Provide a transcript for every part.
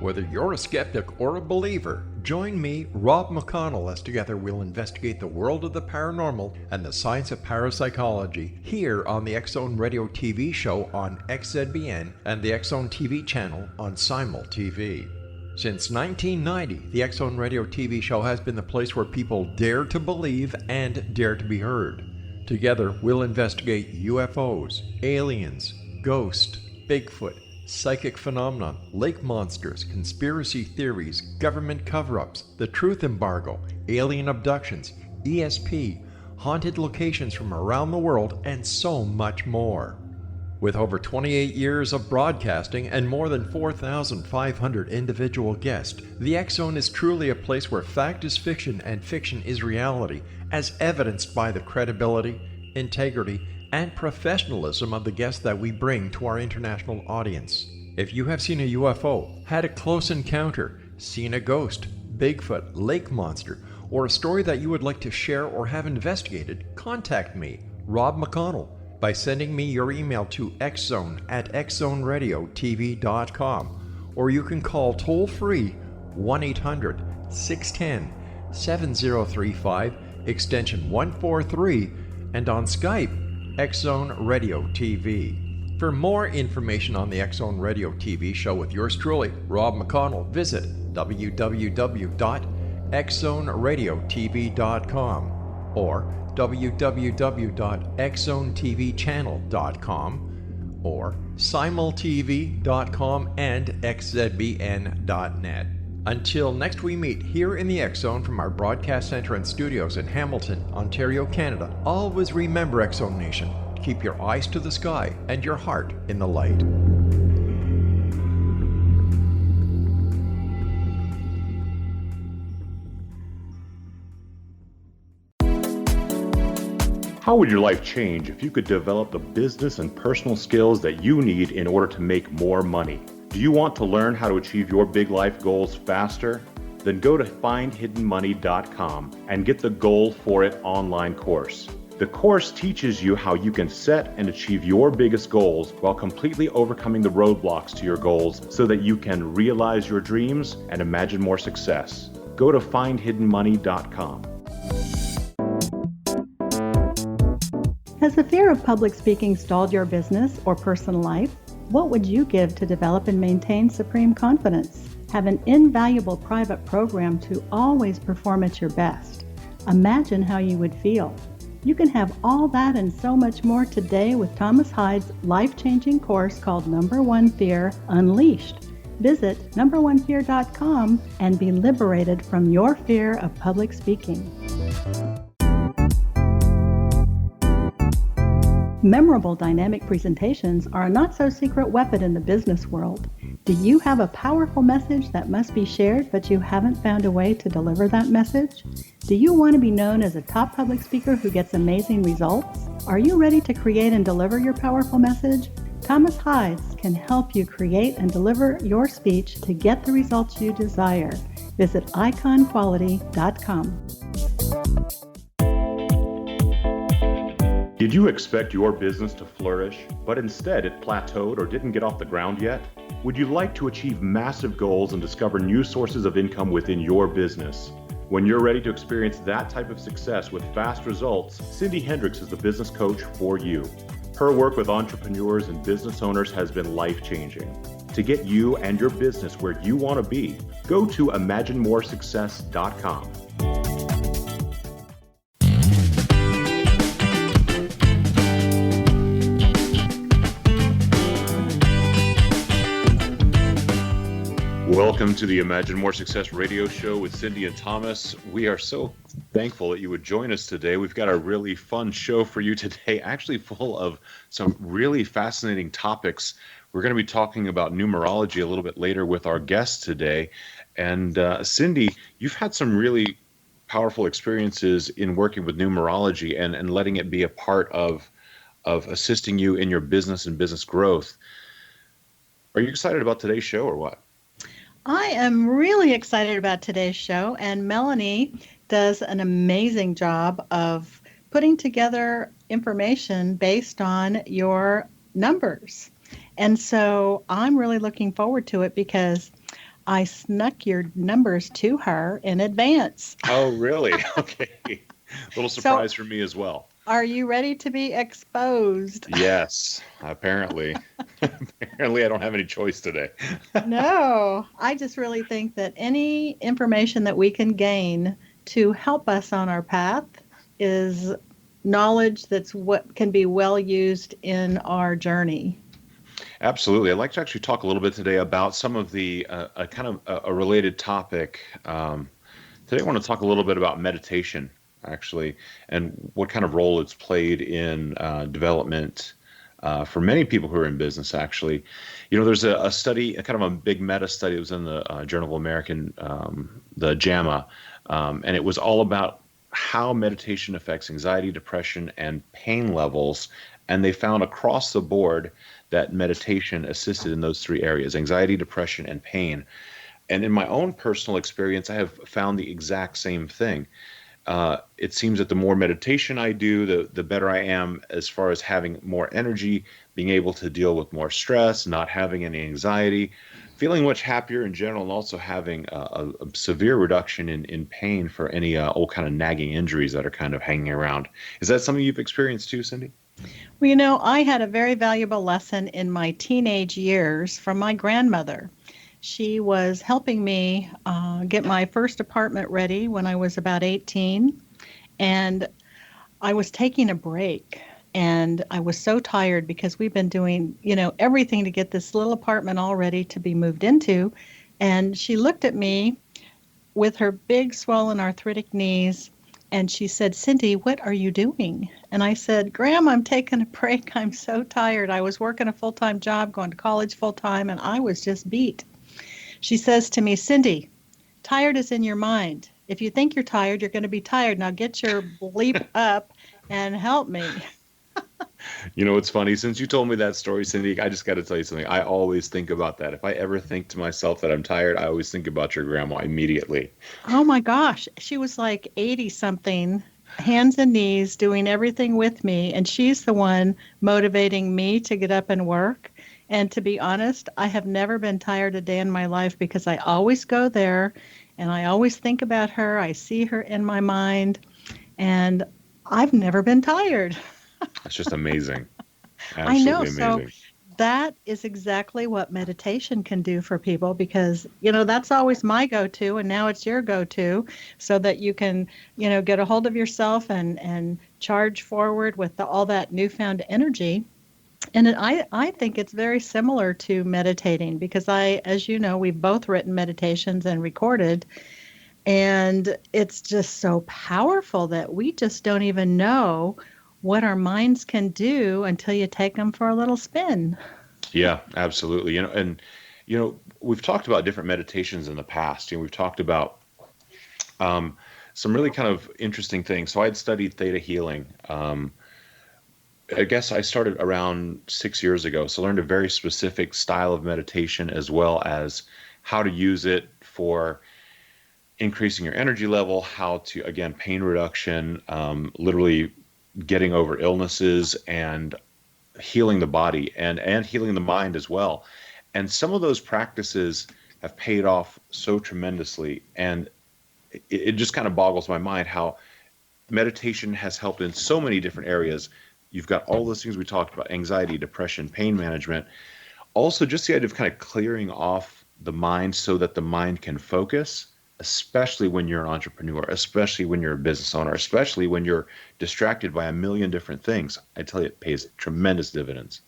Whether you're a skeptic or a believer, join me, Rob McConnell, as together we'll investigate the world of the paranormal and the science of parapsychology here on the X-Zone Radio TV show on XZBN and the X-Zone TV channel on Simul TV. Since 1990, the X-Zone Radio TV show has been the place where people dare to believe and dare to be heard. Together, we'll investigate UFOs, aliens, ghosts, Bigfoot, psychic phenomena, lake monsters, conspiracy theories, government cover-ups, the truth embargo, alien abductions, ESP, haunted locations from around the world, and so much more. With over 28 years of broadcasting and more than 4,500 individual guests, the X-Zone is truly a place where fact is fiction and fiction is reality, as evidenced by the credibility, integrity, and professionalism of the guests that we bring to our international audience. If you have seen a UFO, had a close encounter, seen a ghost, Bigfoot, lake monster, or a story that you would like to share or have investigated, contact me, Rob McConnell, by sending me your email to xzone@xzoneradiotv.com, or you can call toll-free 1-800-610-7035, extension 143, and on Skype, X-Zone Radio TV. For more information on the X-Zone Radio TV show with yours truly, Rob McConnell, visit www.xzoneradiotv.com or www.xzonetvchannel.com or simultv.com and xzbn.net. Until next we meet here in the X-Zone from our broadcast center and studios in Hamilton, Ontario, Canada, always remember, X-Zone Nation, keep your eyes to the sky and your heart in the light. How would your life change if you could develop the business and personal skills that you need in order to make more money? Do you want to learn how to achieve your big life goals faster? Then go to findhiddenmoney.com and get the Goal for It online course. The course teaches you how you can set and achieve your biggest goals while completely overcoming the roadblocks to your goals so that you can realize your dreams and imagine more success. Go to findhiddenmoney.com. Has the fear of public speaking stalled your business or personal life? What would you give to develop and maintain supreme confidence? Have an invaluable private program to always perform at your best. Imagine how you would feel. You can have all that and so much more today with Thomas Hyde's life-changing course called Number One Fear Unleashed. Visit numberonefear.com and be liberated from your fear of public speaking. Memorable dynamic presentations are a not-so-secret weapon in the business world. Do you have a powerful message that must be shared, but you haven't found a way to deliver that message? Do you want to be known as a top public speaker who gets amazing results? Are you ready to create and deliver your powerful message? Thomas Hyde can help you create and deliver your speech to get the results you desire. Visit iconquality.com. Did you expect your business to flourish, but instead it plateaued or didn't get off the ground yet? Would you like to achieve massive goals and discover new sources of income within your business? When you're ready to experience that type of success with fast results, Cindy Hendricks is the business coach for you. Her work with entrepreneurs and business owners has been life-changing. To get you and your business where you want to be, go to imaginemoresuccess.com. Welcome to the Imagine More Success radio show with Cindy and Thomas. We are so thankful that you would join us today. We've got a really fun show for you today, actually full of some really fascinating topics. We're going to be talking about numerology a little bit later with our guest today. And Cindy, you've had some really powerful experiences in working with numerology and letting it be a part of assisting you in your business and business growth. Are you excited about today's show or what? I am really excited about today's show, and Melanie does an amazing job of putting together information based on your numbers. And so I'm really looking forward to it because I snuck your numbers to her in advance. Oh, really? Okay. Little So, surprise for me as well. are you ready to be exposed? Yes, apparently. Apparently, I don't have any choice today. No, I just really think that any information that we can gain to help us on our path is knowledge that's what can be well used in our journey. Absolutely. I'd like to actually talk a little bit today about some of the a kind of a related topic. Today, I want to talk a little bit about meditation, actually, and what kind of role it's played in development for many people who are in business, actually. There's a study, a kind of a big meta study. It was in the Journal of American, the JAMA, and it was all about how meditation affects anxiety, depression, and pain levels. And they found across the board that meditation assisted in those three areas: anxiety, depression, and pain. And in my own personal experience, I have found the exact same thing. It seems that the more meditation I do, the better I am as far as having more energy, being able to deal with more stress, not having any anxiety, feeling much happier in general, and also having a severe reduction in pain for any old kind of nagging injuries that are kind of hanging around. Is that something you've experienced too, Cindy? Well, I had a very valuable lesson in my teenage years from my grandmother. She was helping me get my first apartment ready when I was about 18, and I was taking a break. And I was so tired because we've been doing, everything to get this little apartment all ready to be moved into. And she looked at me with her big, swollen, arthritic knees, and she said, "Cindy, what are you doing?" And I said, "Grandma, I'm taking a break. I'm so tired. I was working a full-time job, going to college full-time, and I was just beat." She says to me, "Cindy, tired is in your mind. If you think you're tired, you're going to be tired. Now get your bleep up and help me." It's funny. Since you told me that story, Cindy, I just got to tell you something. I always think about that. If I ever think to myself that I'm tired, I always think about your grandma immediately. Oh my gosh. She was like 80 something, hands and knees, doing everything with me. And she's the one motivating me to get up and work. And to be honest, I have never been tired a day in my life because I always go there and I always think about her. I see her in my mind, and I've never been tired. It's just amazing. I know. Absolutely So amazing. that is exactly what meditation can do for people because, that's always my go-to, and now it's your go-to, so that you can, get a hold of yourself and charge forward with all that newfound energy. And I think it's very similar to meditating because as you know, we've both written meditations and recorded, and it's just so powerful that we just don't even know what our minds can do until you take them for a little spin. Yeah, absolutely. We've talked about different meditations in the past. We've talked about some really kind of interesting things. So I had studied theta healing. I guess I started around 6 years ago. So I learned a very specific style of meditation as well as how to use it for increasing your energy level, how to, again, pain reduction, literally getting over illnesses and healing the body and healing the mind as well. And some of those practices have paid off so tremendously. And it just kind of boggles my mind how meditation has helped in so many different areas. You've got all those things we talked about: anxiety, depression, pain management. Also, just the idea of kind of clearing off the mind so that the mind can focus, especially when you're an entrepreneur, especially when you're a business owner, especially when you're distracted by a million different things. I tell you, it pays tremendous dividends.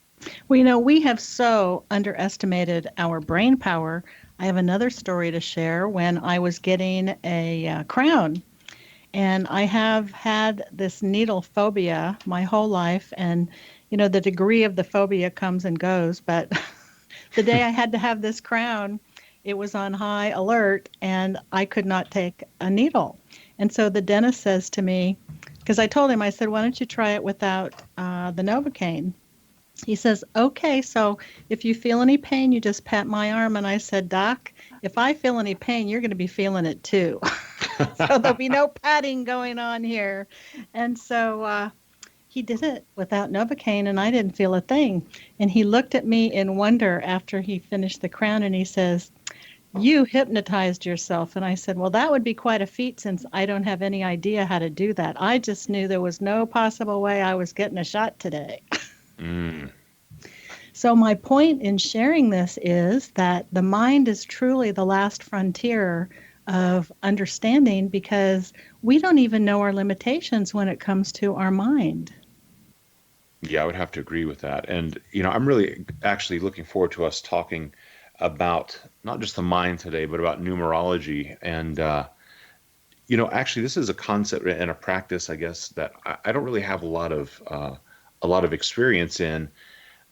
Well, we have so underestimated our brain power. I have another story to share. When I was getting a crown, and I have had this needle phobia my whole life, and the degree of the phobia comes and goes, but the day I had to have this crown, it was on high alert, and I could not take a needle. And so the dentist says to me, because I told him, I said, "Why don't you try it without the Novocaine?" He says, "Okay, so if you feel any pain, you just pat my arm." And I said, "Doc, if I feel any pain, you're going to be feeling it too." So there'll be no patting going on here. And so he did it without Novocaine, and I didn't feel a thing. And he looked at me in wonder after he finished the crown, and he says, you hypnotized yourself. And I said, well, that would be quite a feat since I don't have any idea how to do that. I just knew there was no possible way I was getting a shot today. Mm. So my point in sharing this is that the mind is truly the last frontier of understanding, because we don't even know our limitations when it comes to our mind. Yeah, I would have to agree with that. And, I'm really actually looking forward to us talking about not just the mind today, but about numerology. And, actually, this is a concept and a practice, I guess, that I don't really have a lot of experience in.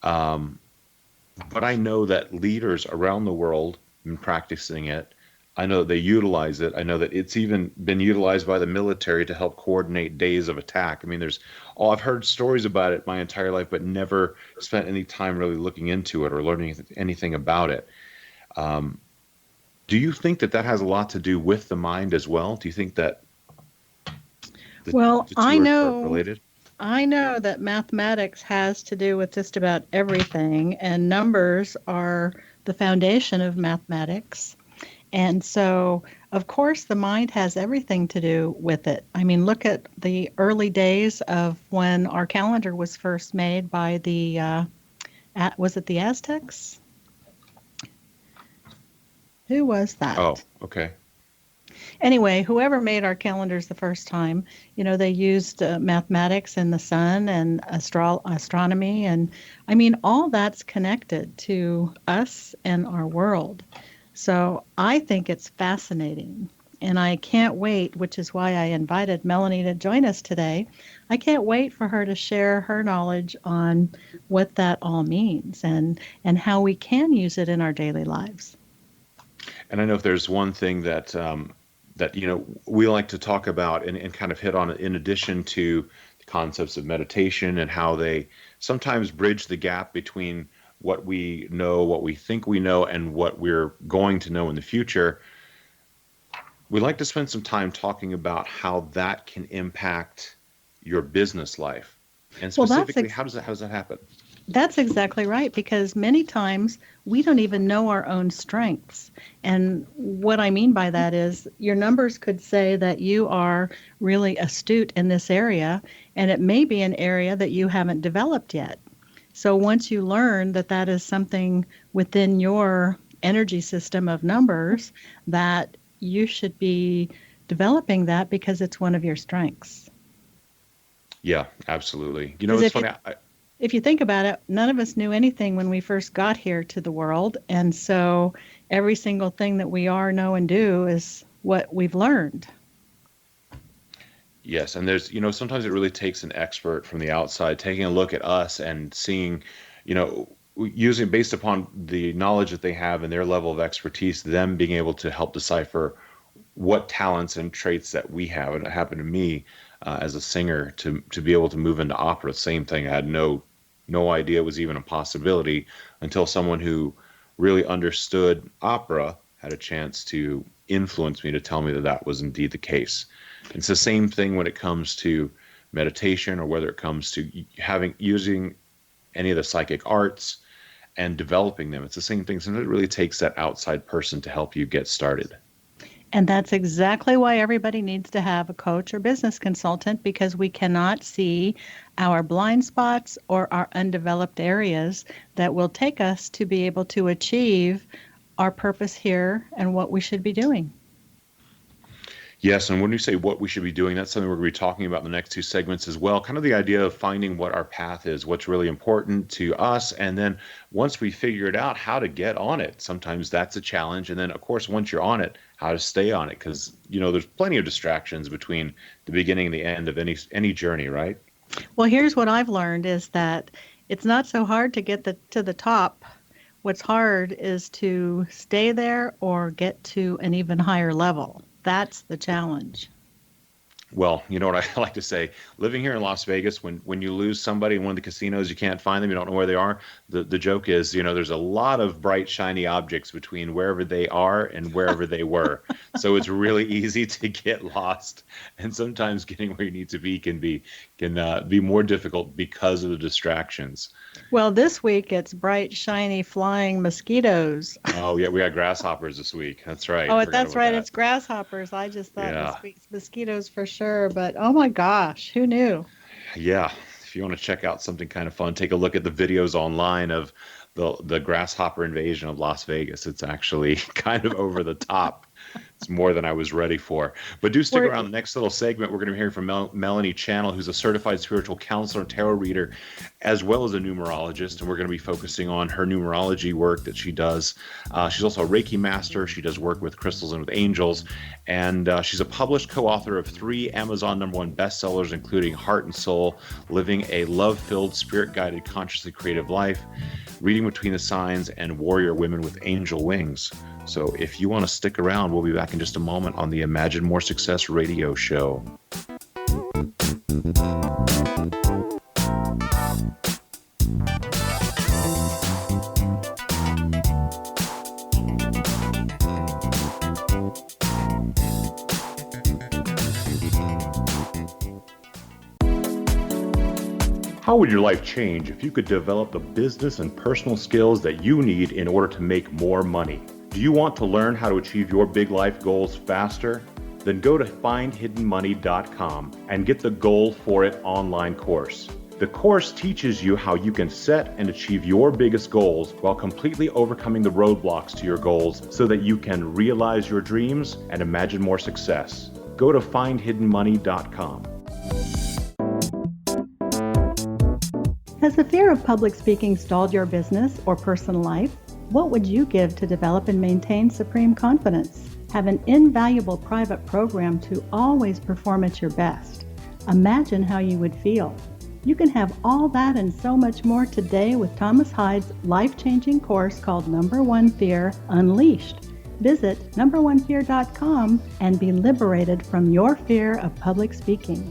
But I know that leaders around the world have been practicing it. I know that they utilize it. I know that it's even been utilized by the military to help coordinate days of attack. I mean, I've heard stories about it my entire life, but never spent any time really looking into it or learning anything about it. Do you think that has a lot to do with the mind as well? Do you think that Well, the two are related? I know that mathematics has to do with just about everything, and numbers are the foundation of mathematics. And so, of course, the mind has everything to do with it. I mean, look at the early days of when our calendar was first made by was it the Aztecs? Who was that? Oh, okay. Anyway, whoever made our calendars the first time, they used mathematics and the sun and astronomy. And I mean, all that's connected to us and our world. So I think it's fascinating. And I can't wait, which is why I invited Melanie to join us today. I can't wait for her to share her knowledge on what that all means and how we can use it in our daily lives. And I know if there's one thing that we like to talk about and kind of hit on, in addition to the concepts of meditation and how they sometimes bridge the gap between what we know, what we think we know, and what we're going to know in the future. We like to spend some time talking about how that can impact your business life, and specifically, how does that happen? That's exactly right, because many times we don't even know our own strengths. And what I mean by that is your numbers could say that you are really astute in this area, and it may be an area that you haven't developed yet. So once you learn that that is something within your energy system of numbers, that you should be developing that because it's one of your strengths. Yeah, absolutely. It's funny. If you think about it, none of us knew anything when we first got here to the world. And so every single thing that we are, know, and do is what we've learned. Yes, and there's, sometimes it really takes an expert from the outside taking a look at us and seeing, using based upon the knowledge that they have and their level of expertise, them being able to help decipher what talents and traits that we have. And it happened to me as a singer to be able to move into opera. Same thing. I had no idea it was even a possibility until someone who really understood opera had a chance to influence me to tell me that was indeed the case. It's the same thing when it comes to meditation, or whether it comes to using any of the psychic arts and developing them. It's the same thing. Sometimes it really takes that outside person to help you get started. And that's exactly why everybody needs to have a coach or business consultant, because we cannot see our blind spots or our undeveloped areas that will take us to be able to achieve our purpose here and what we should be doing. Yes, and when you say what we should be doing, that's something we're going to be talking about in the next two segments as well. Kind of the idea of finding what our path is, what's really important to us, and then once we figure it out, how to get on it. Sometimes that's a challenge, and then, of course, once you're on it, how to stay on it, because, there's plenty of distractions between the beginning and the end of any journey, right? Well, here's what I've learned is that it's not so hard to get to the top. What's hard is to stay there or get to an even higher level. That's the challenge. Well, you know what I like to say, living here in Las Vegas, when you lose somebody in one of the casinos, you can't find them, you don't know where they are. The joke is, there's a lot of bright, shiny objects between wherever they are and wherever they were. So it's really easy to get lost. And sometimes getting where you need to be can be more difficult because of the distractions. Well, this week it's bright, shiny, flying mosquitoes. Oh yeah, we got grasshoppers this week. That's right. Oh, Forgot that's about right. that. It's grasshoppers. I just thought this Yeah. week's mosquitoes for sure. But oh my gosh, who knew? Yeah. If you want to check out something kind of fun, take a look at the videos online of the grasshopper invasion of Las Vegas. It's actually kind of over the top. It's more than I was ready for. But do stick We're, around. The next little segment, we're going to be hearing from Melanie Channell, who's a certified spiritual counselor and tarot reader, as well as a numerologist. And we're going to be focusing on her numerology work that she does. She's also a Reiki Master. She does work with crystals and with angels. And she's a published co-author of 3 Amazon #1 bestsellers, including Heart and Soul, Living a Love-Filled, Spirit-Guided, Consciously Creative Life, Reading Between the Signs, and Warrior Women with Angel Wings. So if you want to stick around, we'll be back in just a moment on the Imagine More Success radio show. How would your life change if you could develop the business and personal skills that you need in order to make more money? Do you want to learn how to achieve your big life goals faster? Then go to findhiddenmoney.com and get the Goal for It online course. The course teaches you how you can set and achieve your biggest goals while completely overcoming the roadblocks to your goals so that you can realize your dreams and imagine more success. Go to findhiddenmoney.com. Has the fear of public speaking stalled your business or personal life? What would you give to develop and maintain supreme confidence? Have an invaluable private program to always perform at your best. Imagine how you would feel. You can have all that and so much more today with Thomas Hyde's life-changing course called Number One Fear Unleashed. Visit numberonefear.com and be liberated from your fear of public speaking.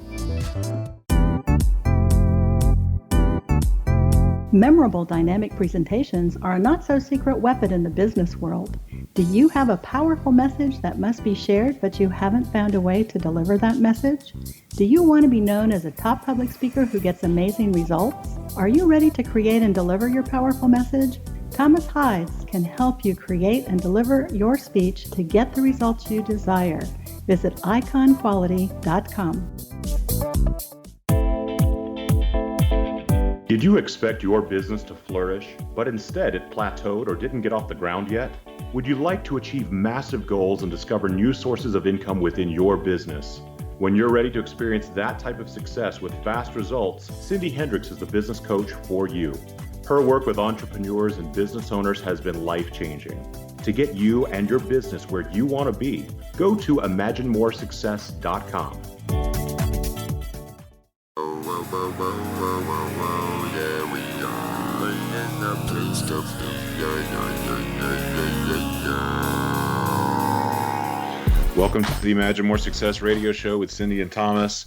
Memorable dynamic presentations are a not-so-secret weapon in the business world. Do you have a powerful message that must be shared, but you haven't found a way to deliver that message? Do you want to be known as a top public speaker who gets amazing results? Are you ready to create and deliver your powerful message? Thomas Hydes can help you create and deliver your speech to get the results you desire. Visit iconquality.com. Did you expect your business to flourish, but instead it plateaued or didn't get off the ground yet? Would you like to achieve massive goals and discover new sources of income within your business? When you're ready to experience that type of success with fast results, Cindy Hendricks is the business coach for you. Her work with entrepreneurs and business owners has been life-changing. To get you and your business where you want to be, go to imaginemoresuccess.com. Welcome to the Imagine More Success radio show with Cindy and Thomas.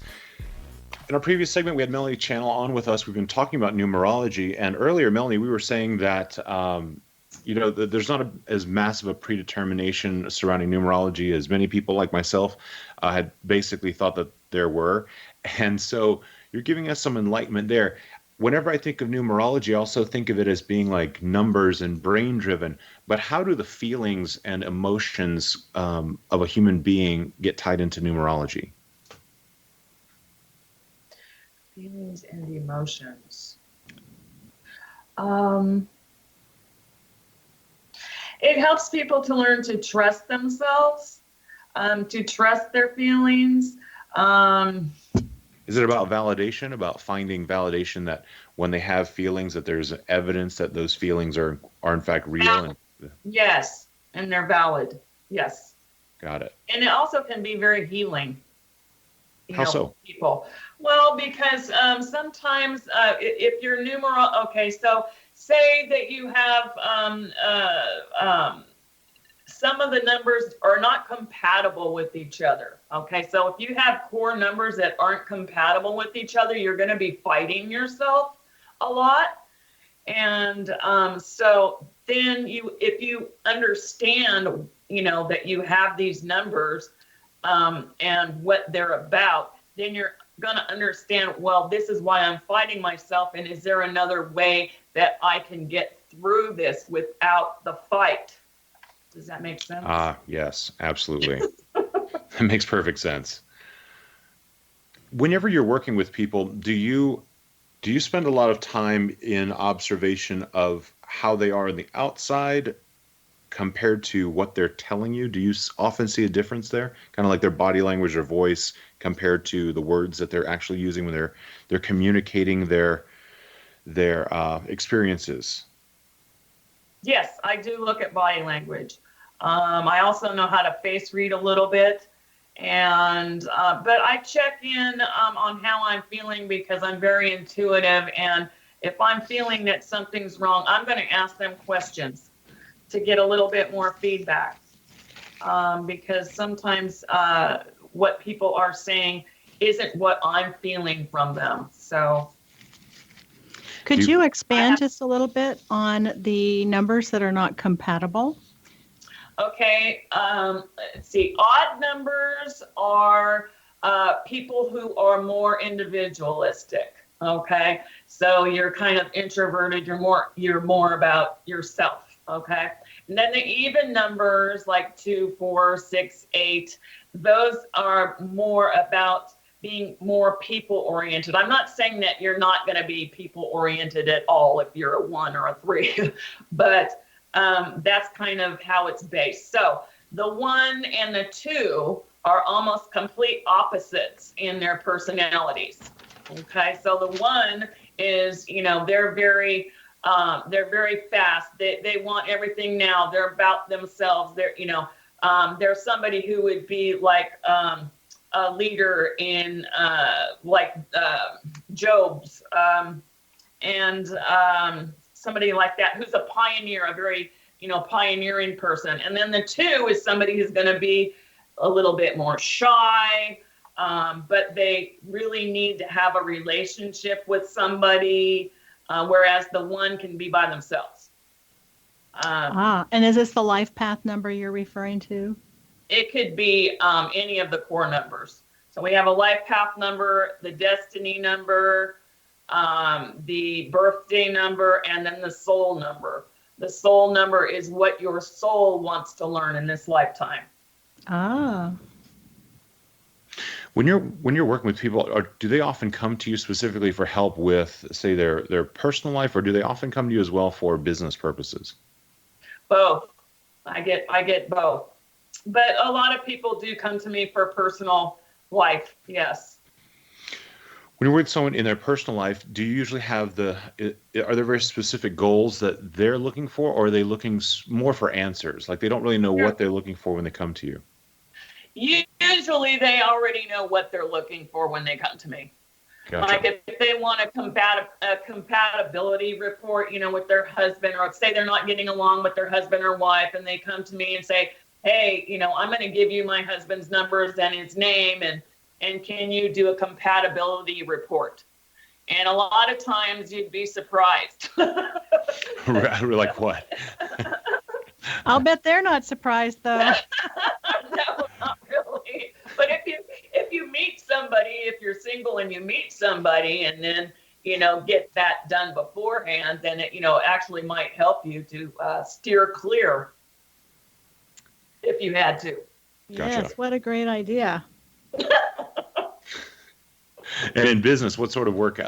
In our previous segment, we had Melanie Channell on with us. We've been talking about numerology, and earlier, Melanie, we were saying that there's not as massive a predetermination surrounding numerology as many people like myself had basically thought that there were, and so you're giving us some enlightenment there. Whenever I think of numerology, I also think of it as being like numbers and brain driven. But how do the feelings and emotions of a human being get tied into numerology? Feelings and emotions. It helps people to learn to trust themselves, to trust their feelings. Is it about validation, about finding validation that when they have feelings that there's evidence that those feelings are in fact real? Yes, and they're valid. Yes. Got it. And it also can be very healing. How so? People. Well, because sometimes if you're okay, so say that you have some of the numbers are not compatible with each other. Okay, so if you have core numbers that aren't compatible with each other, you're going to be fighting yourself a lot. And so then if you understand, that you have these numbers and what they're about, then you're going to understand, well, this is why I'm fighting myself. And is there another way that I can get through this without the fight? Does that make sense? Yes, absolutely. That makes perfect sense. Whenever you're working with people, do you spend a lot of time in observation of how they are on the outside compared to what they're telling you? Do you often see a difference there? Kind of like their body language or voice compared to the words that they're actually using when they're communicating their experiences? Yes, I do look at body language. I also know how to face read a little bit. And but I check in on how I'm feeling because I'm very intuitive. And if I'm feeling that something's wrong, I'm going to ask them questions to get a little bit more feedback. Because sometimes what people are saying isn't what I'm feeling from them. So could you expand just a little bit on the numbers that are not compatible? Okay, let's see. Odd numbers are people who are more individualistic. Okay, so you're kind of introverted. You're more about yourself. Okay, and then the even numbers like 2, 4, 6, 8. Those are more about being more people oriented. I'm not saying that you're not going to be people oriented at all if you're a 1 or a 3, but that's kind of how it's based. So the 1 and the 2 are almost complete opposites in their personalities. Okay, so the 1 is, they're very fast. They want everything now. They're about themselves. They're somebody who would be like a leader in Job's and somebody like that who's a pioneer, a very pioneering person. And then the 2 is somebody who's going to be a little bit more shy, but they really need to have a relationship with somebody, whereas the 1 can be by themselves. And is this the life path number you're referring to? It could be any of the core numbers. So we have a life path number, the destiny number, the birthday number, and then the soul number. The soul number is what your soul wants to learn in this lifetime. When you're working with people, do they often come to you specifically for help with, say, their personal life, or do they often come to you as well for business purposes? Both. I get both. But a lot of people do come to me for personal life, yes. When you're with someone in their personal life, do you usually have are there very specific goals that they're looking for, or are they looking more for answers? Like they don't really know what they're looking for when they come to you? Usually they already know what they're looking for when they come to me. Gotcha. Like if they want a compatibility report, with their husband, or say they're not getting along with their husband or wife, and they come to me and say, hey, I'm going to give you my husband's numbers and his name, and can you do a compatibility report? And a lot of times you'd be surprised. Like what? I'll bet they're not surprised, though. No, not really. But if you meet somebody, if you're single and you meet somebody and then, get that done beforehand, then it, actually might help you to steer clear if you had to. Yes, gotcha. What a great idea. And in business, what sort of work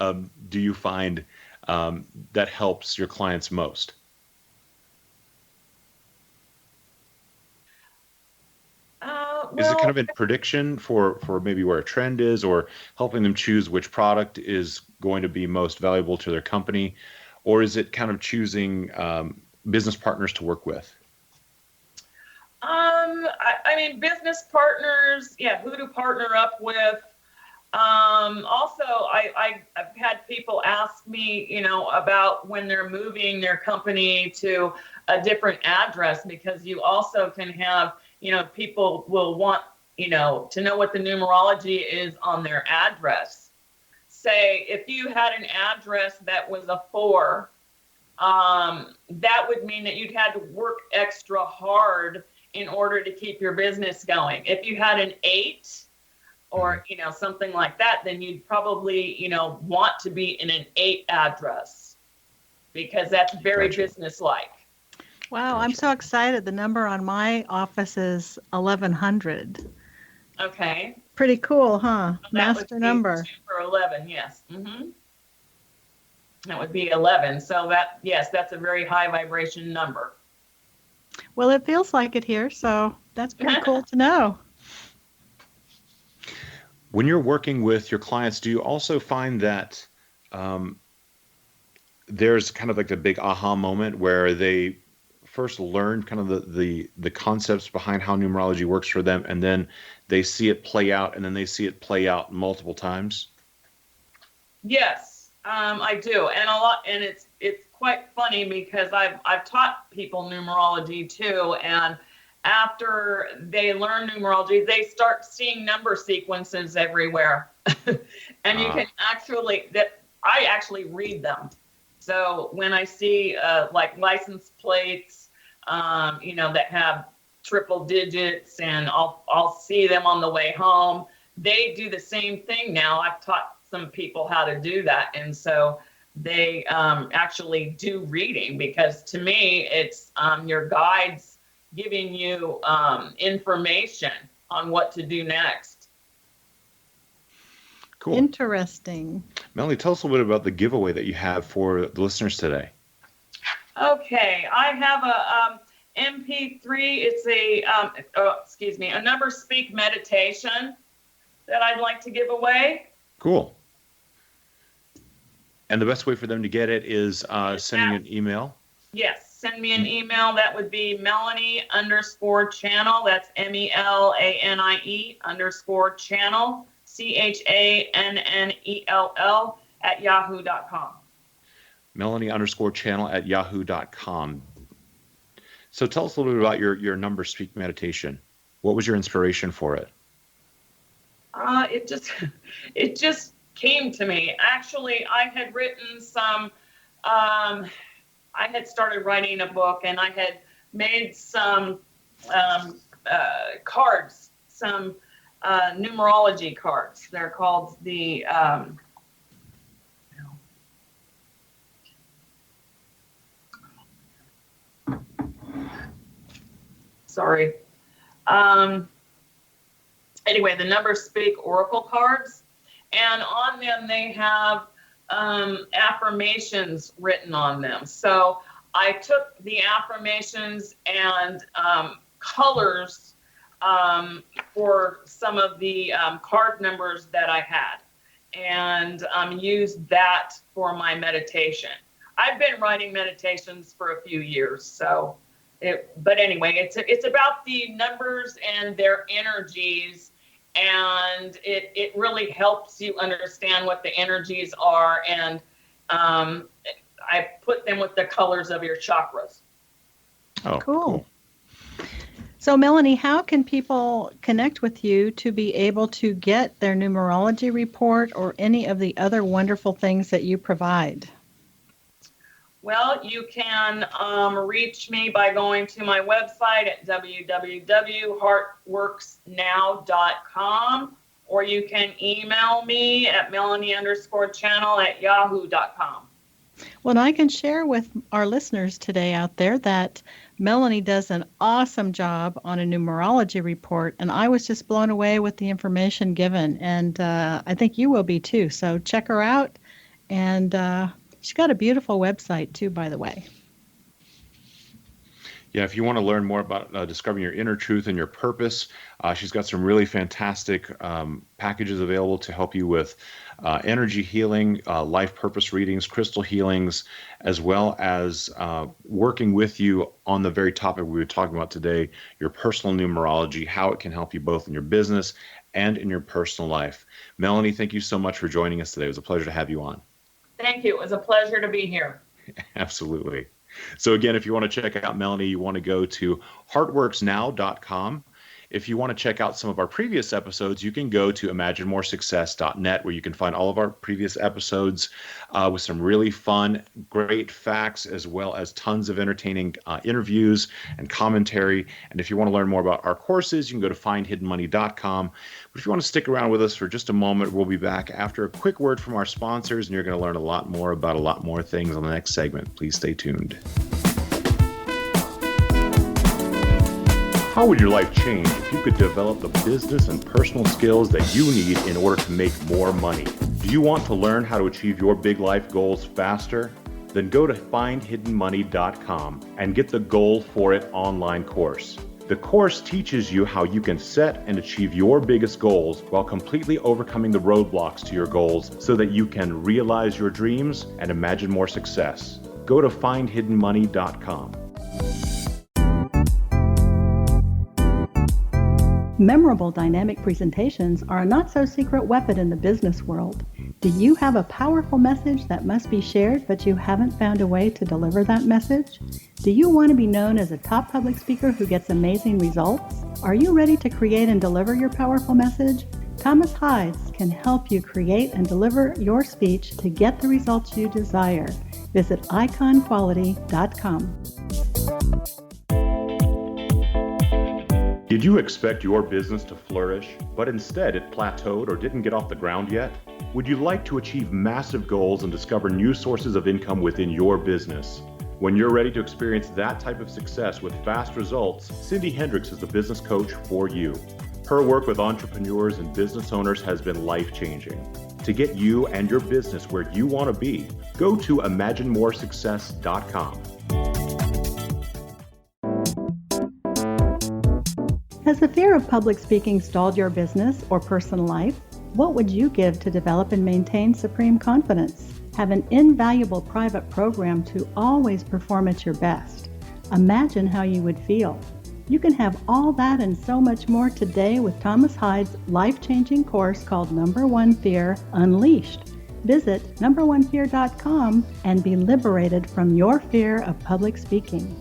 do you find that helps your clients most? Is it kind of in prediction for maybe where a trend is, or helping them choose which product is going to be most valuable to their company? Or is it kind of choosing business partners to work with? I mean, business partners, who to partner up with. Also, I've had people ask me, about when they're moving their company to a different address, because you also can have, people will want, to know what the numerology is on their address. Say, if you had an address that was a 4, that would mean that you'd had to work extra hard in order to keep your business going. If you had an 8, or, something like that, then you'd probably, want to be in an 8 address, because that's very Gotcha. businesslike. Wow, I'm so excited. The number on my office is 1100. Okay. Pretty cool, huh? So that Master would be number. 2 for 11, yes. That would be 11. So that's a very high vibration number. Well, it feels like it here, so that's pretty cool to know. When you're working with your clients, do you also find that there's kind of like a big aha moment where they first learn kind of the concepts behind how numerology works for them, and then they see it play out, and then they see it play out multiple times? Yes, I do, and it's quite funny because I've taught people numerology too, and after they learn numerology, they start seeing number sequences everywhere, and you can I actually read them. So when I see like license plates, that have triple digits, and I'll see them on the way home. They do the same thing now. I've taught some people how to do that, and so they actually do reading, because to me it's your guides giving you information on what to do next. Cool. Interesting. Melanie, tell us a little bit about the giveaway that you have for the listeners today. Okay, I have a MP3. It's a number speak meditation that I'd like to give away. Cool. And the best way for them to get it is sending you an email? Yes, send me an email. That would be Melanie_Channell. That's MELANIE _Channel, CHANNELL @yahoo.com. Melanie_Channell @yahoo.com. So tell us a little bit about your number speak meditation. What was your inspiration for it? It just came to me. Actually, I had written some, I had started writing a book, and I had made some cards, some numerology cards. They're called the sorry. Anyway, the number speak oracle cards, and on them they have affirmations written on them. So I took the affirmations and colors for some of the card numbers that I had, and used that for my meditation. I've been writing meditations for a few years, so but anyway, it's about the numbers and their energies, and it really helps you understand what the energies are, and I put them with the colors of your chakras. Oh, cool. So Melanie, how can people connect with you to be able to get their numerology report or any of the other wonderful things that you provide? Well, you can reach me by going to my website at www.heartworksnow.com, or you can email me at Melanie_Channell @yahoo.com. Well, and I can share with our listeners today out there that Melanie does an awesome job on a numerology report, and I was just blown away with the information given, and I think you will be too. So check her out, and she's got a beautiful website too, by the way. Yeah, if you want to learn more about discovering your inner truth and your purpose, she's got some really fantastic packages available to help you with energy healing, life purpose readings, crystal healings, as well as working with you on the very topic we were talking about today, your personal numerology, how it can help you both in your business and in your personal life. Melanie, thank you so much for joining us today. It was a pleasure to have you on. Thank you. It was a pleasure to be here. Absolutely. So again, if you want to check out Melanie, you want to go to heartworksnow.com. If you want to check out some of our previous episodes, you can go to imaginemoresuccess.net, where you can find all of our previous episodes with some really fun, great facts, as well as tons of entertaining interviews and commentary. And if you want to learn more about our courses, you can go to findhiddenmoney.com. But if you want to stick around with us for just a moment, we'll be back after a quick word from our sponsors, and you're going to learn a lot more about a lot more things on the next segment. Please stay tuned. How would your life change if you could develop the business and personal skills that you need in order to make more money? Do you want to learn how to achieve your big life goals faster? Then go to findhiddenmoney.com and get the Goal for It online course. The course teaches you how you can set and achieve your biggest goals while completely overcoming the roadblocks to your goals so that you can realize your dreams and imagine more success. Go to findhiddenmoney.com. Memorable dynamic presentations are a not-so-secret weapon in the business world. Do you have a powerful message that must be shared, but you haven't found a way to deliver that message? Do you want to be known as a top public speaker who gets amazing results? Are you ready to create and deliver your powerful message? Thomas Hides can help you create and deliver your speech to get the results you desire. Visit iconquality.com. Did you expect your business to flourish, but instead it plateaued or didn't get off the ground yet? Would you like to achieve massive goals and discover new sources of income within your business? When you're ready to experience that type of success with fast results, Cindy Hendricks is the business coach for you. Her work with entrepreneurs and business owners has been life-changing. To get you and your business where you want to be, go to imaginemoresuccess.com. Has the fear of public speaking stalled your business or personal life? What would you give to develop and maintain supreme confidence? Have an invaluable private program to always perform at your best. Imagine how you would feel. You can have all that and so much more today with Thomas Hides' life-changing course called Number One Fear Unleashed. Visit numberonefear.com and be liberated from your fear of public speaking.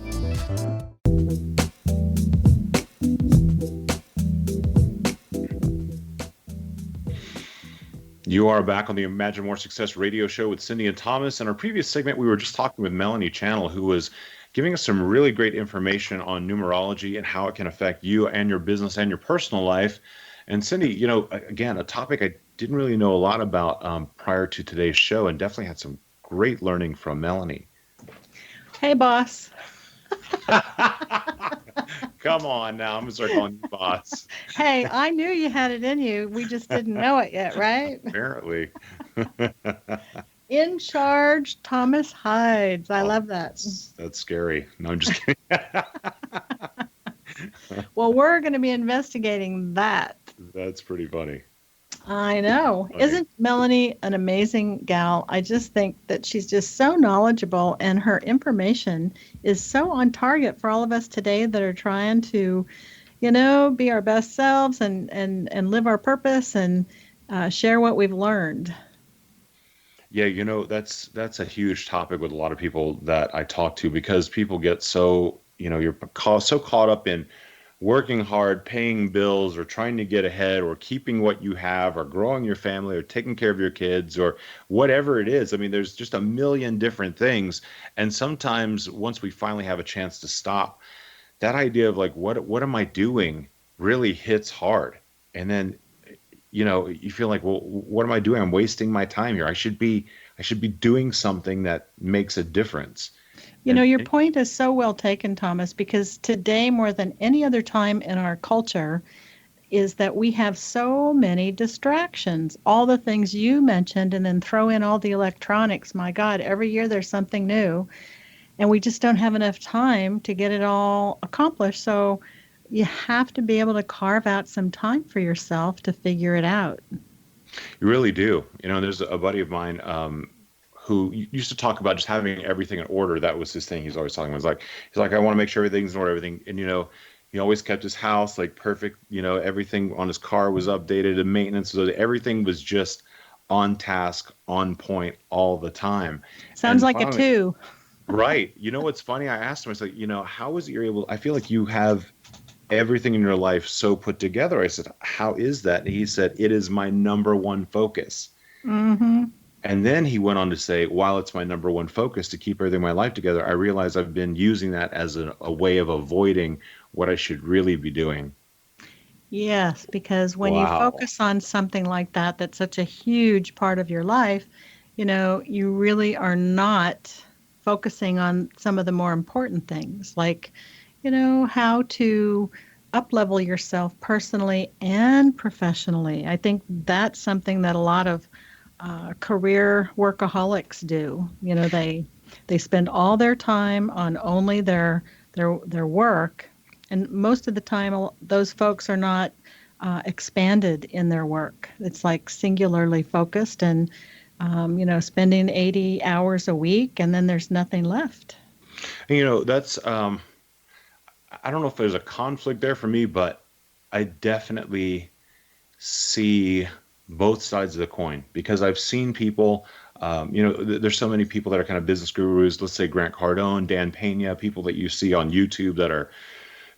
You are back on the Imagine More Success radio show with Cindy and Thomas. In our previous segment, we were just talking with Melanie Channell, who was giving us some really great information on numerology and how it can affect you and your business and your personal life. And Cindy, again, a topic I didn't really know a lot about prior to today's show, and definitely had some great learning from Melanie. Hey, boss. Come on now, I'm going to start calling you boss. Hey, I knew you had it in you. We just didn't know it yet, right? Apparently. In charge, Thomas Hides. I love that. That's scary. No, I'm just kidding. Well, we're going to be investigating that. That's pretty funny. I know. Funny. Isn't Melanie an amazing gal? I just think that she's just so knowledgeable, and her information is so on target for all of us today that are trying to, be our best selves and live our purpose and share what we've learned. Yeah, that's a huge topic with a lot of people that I talk to, because people get so, you're so caught up in working hard, paying bills, or trying to get ahead, or keeping what you have, or growing your family, or taking care of your kids, or whatever it is. I mean, there's just a million different things. And sometimes once we finally have a chance to stop, that idea of like, what am I doing really hits hard. And then, you feel like, well, what am I doing? I'm wasting my time here. I should be doing something that makes a difference. Your point is so well taken, Thomas, because today, more than any other time in our culture, is that we have so many distractions. All the things you mentioned, and then throw in all the electronics. My God, every year there's something new, and we just don't have enough time to get it all accomplished. So you have to be able to carve out some time for yourself to figure it out. You really do. There's a buddy of mine who used to talk about just having everything in order. That was his thing. He's always talking about. He's like, I want to make sure everything's in order, everything. And, he always kept his house like perfect. Everything on his car was updated, and maintenance. So everything was just on task, on point all the time. Sounds like a two. Right. What's funny? I asked him, I was like, how is it you're able, I feel like you have everything in your life so put together. I said, how is that? And he said, it is my number one focus. Mm-hmm. And then he went on to say, while it's my number one focus to keep everything in my life together, I realize I've been using that as a way of avoiding what I should really be doing. Yes, because when you Wow. focus on something like that, that's such a huge part of your life, you really are not focusing on some of the more important things, like, how to up-level yourself personally and professionally. I think that's something that a lot of career workaholics do. They spend all their time on only their work, and most of the time those folks are not expanded in their work. It's like singularly focused, and spending 80 hours a week, and then there's nothing left. That's I don't know if there's a conflict there for me, but I definitely see both sides of the coin, because I've seen people, there's so many people that are kind of business gurus, let's say Grant Cardone, Dan Pena, people that you see on YouTube that are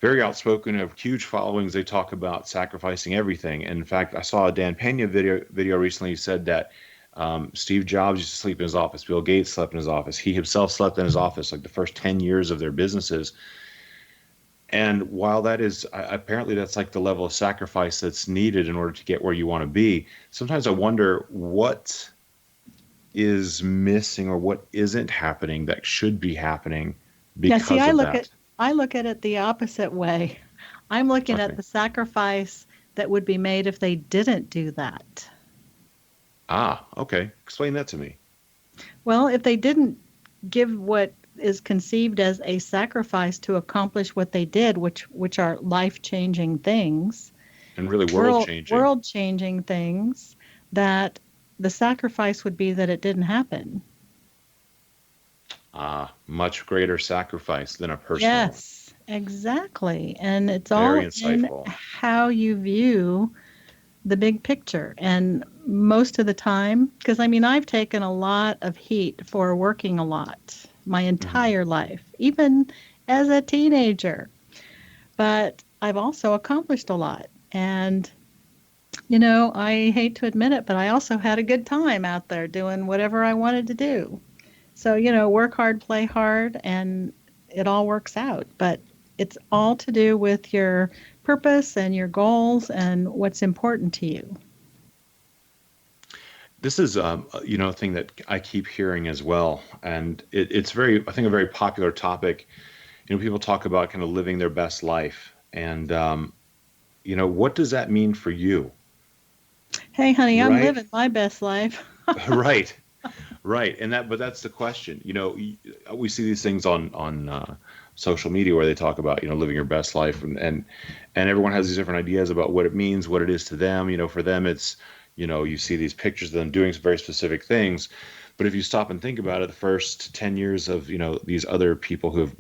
very outspoken, have huge followings. They talk about sacrificing everything. And in fact, I saw a Dan Pena video recently. He said that Steve Jobs used to sleep in his office. Bill Gates slept in his office. He himself slept in his office like the first 10 years of their businesses. And while that is, apparently that's like the level of sacrifice that's needed in order to get where you want to be, sometimes I wonder what is missing or what isn't happening that should be happening because Yeah, see, of that. I look at it the opposite way. I'm looking at Okay. the sacrifice that would be made if they didn't do that. Ah, okay. Explain that to me. Well, if they didn't give what is conceived as a sacrifice to accomplish what they did, which are life-changing things, And really world changing. world-changing things, that the sacrifice would be that it didn't happen. Ah, much greater sacrifice than a personal. Yes, exactly. And it's Very all in insightful. how you view the big picture. And most of the time, because I've taken a lot of heat for working a lot my entire life, even as a teenager. But I've also accomplished a lot. And, I hate to admit it, but I also had a good time out there doing whatever I wanted to do. So, work hard, play hard, and it all works out. But it's all to do with your purpose and your goals and what's important to you. This is, a thing that I keep hearing as well, and it's I think, a very popular topic. People talk about kind of living their best life, and what does that mean for you? Hey, honey, I'm Right? living my best life. Right, right, but that's the question. We see these things on social media where they talk about living your best life, and everyone has these different ideas about what it means, what it is to them. For them, it's you see these pictures of them doing some very specific things. But if you stop and think about it, the first 10 years of, these other people who have